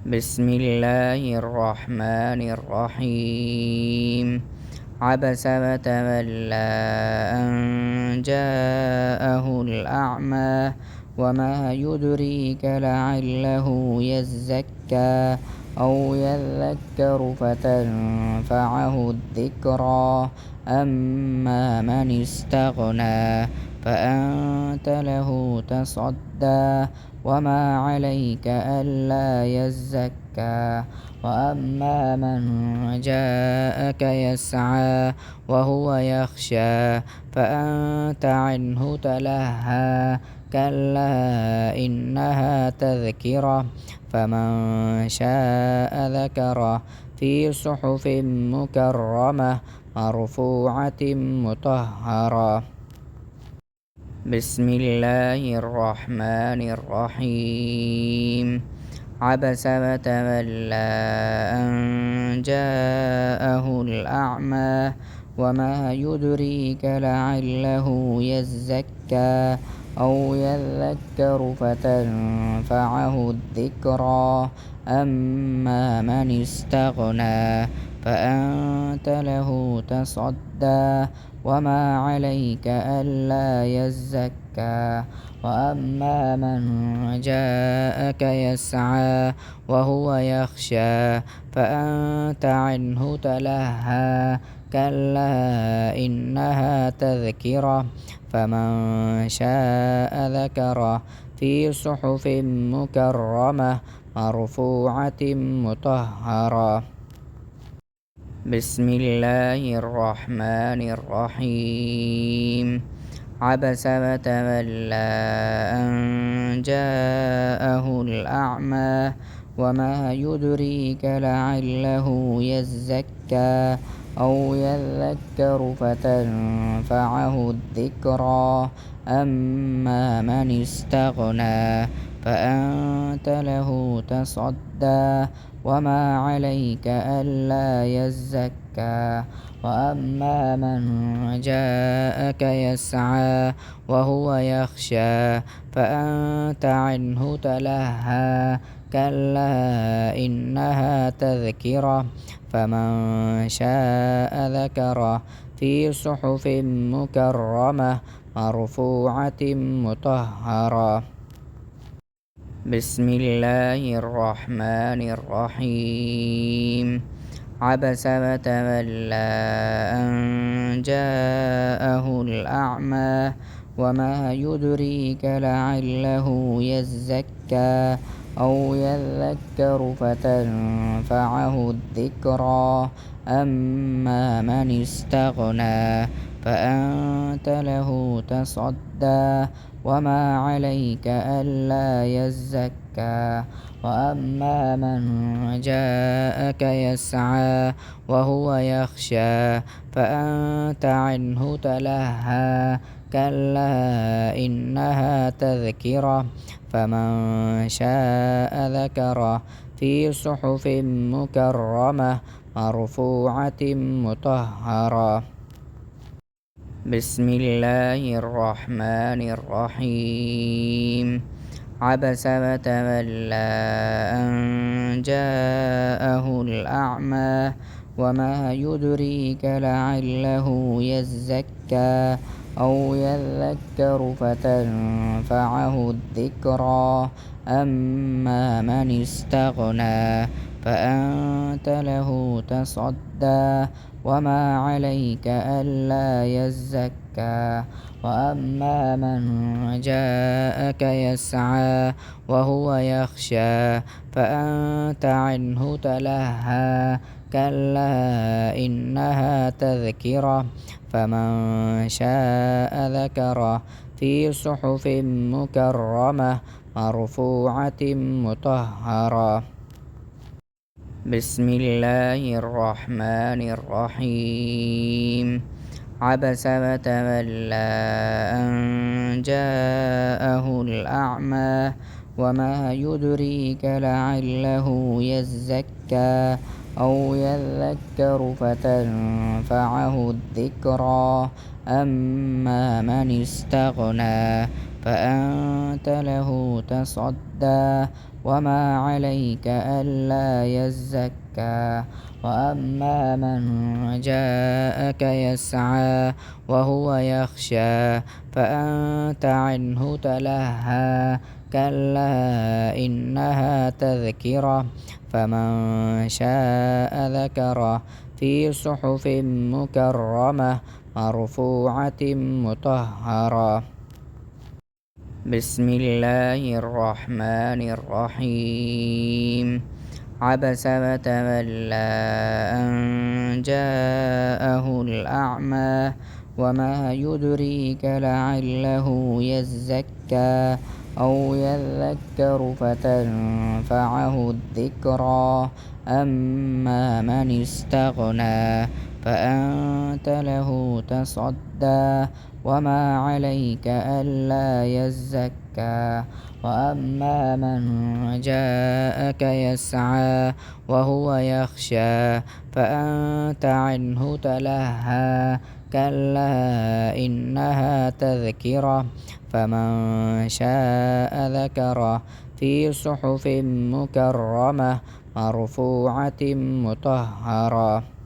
بسم الله الرحمن الرحيم. عبس وتولى أن جاءه الأعمى وما يدريك لعله يزكى أو يذكر فتنفعه الذكرى أما من استغنى فأنت له تصدى وما عليك ألا يزكى وأما من جاءك يسعى وهو يخشى فأنت عنه تلهى كلا إنها تذكرة فمن شاء ذكره في صحف مكرمة مرفوعة مطهرة. بسم الله الرحمن الرحيم. عبس وتولى أن جاءه الأعمى وما يدريك لعله يزكى أو يذكر فتنفعه الذكرى أما من استغنى فأنت له تصدى وما عليك ألا يزكى وأما من جاءك يسعى وهو يخشى فأنت عنه تلهى كلا إنها تذكرة فمن شاء ذكره في صحف مكرمة مرفوعة مطهرة. بسم الله الرحمن الرحيم. عبس وتولى أن جاءه الأعمى وما يدريك لعله يزكى أو يذكر فتنفعه الذكرى أما من استغنى فأنت له تصدى وما عليك ألا يزكى وأما من جاءك يسعى وهو يخشى فأنت عنه تلهى كلا إنها تذكرة فمن شاء ذكره في صحف مكرمة مرفوعة مطهرة. بسم الله الرحمن الرحيم. عبس وتولى أن جاءه الأعمى وما يدريك لعله يزكى أو يذكر فتنفعه الذكرى أما من استغنى فأنت له تصدى وما عليك ألا يزكى وأما من جاءك يسعى وهو يخشى فأنت عنه تلهى كلا إنها تذكرة فمن شاء ذكره في صحف مكرمة مرفوعة مطهرة. بسم الله الرحمن الرحيم. عبس وتولى أن جاءه الأعمى وما يدريك لعله يزكى أو يذكر فتنفعه الذكرى أما من استغنى فأنت له تصدى وما عليك ألا يزكى وأما من جاءك يسعى وهو يخشى فأنت عنه تلهى كلا إنها تذكرة فمن شاء ذكره في صحف مكرمة مرفوعة مطهرة. بسم الله الرحمن الرحيم. عبس وتولى أن جاءه الأعمى وما يدريك لعله يزكى أو يذكر فتنفعه الذكرى أما من استغنى فأنت له تصدى وما عليك ألا يزكى وأما من جاءك يسعى وهو يخشى فأنت عنه تلهى كلا إنها تذكرة فمن شاء ذكره في صحف مكرمة مرفوعة مطهرة. بسم الله الرحمن الرحيم عبس وتولى أن جاءه الأعمى وما يدريك لعله يزكى أو يذكر فتنفعه الذكرى أما من استغنى فأنت له تصدى وما عليك ألا يزكى وأما من جاءك يسعى وهو يخشى فأنت عنه تلهى كلا إنها تذكرة فمن شاء ذكره في صحف مكرمة مرفوعة مطهرة.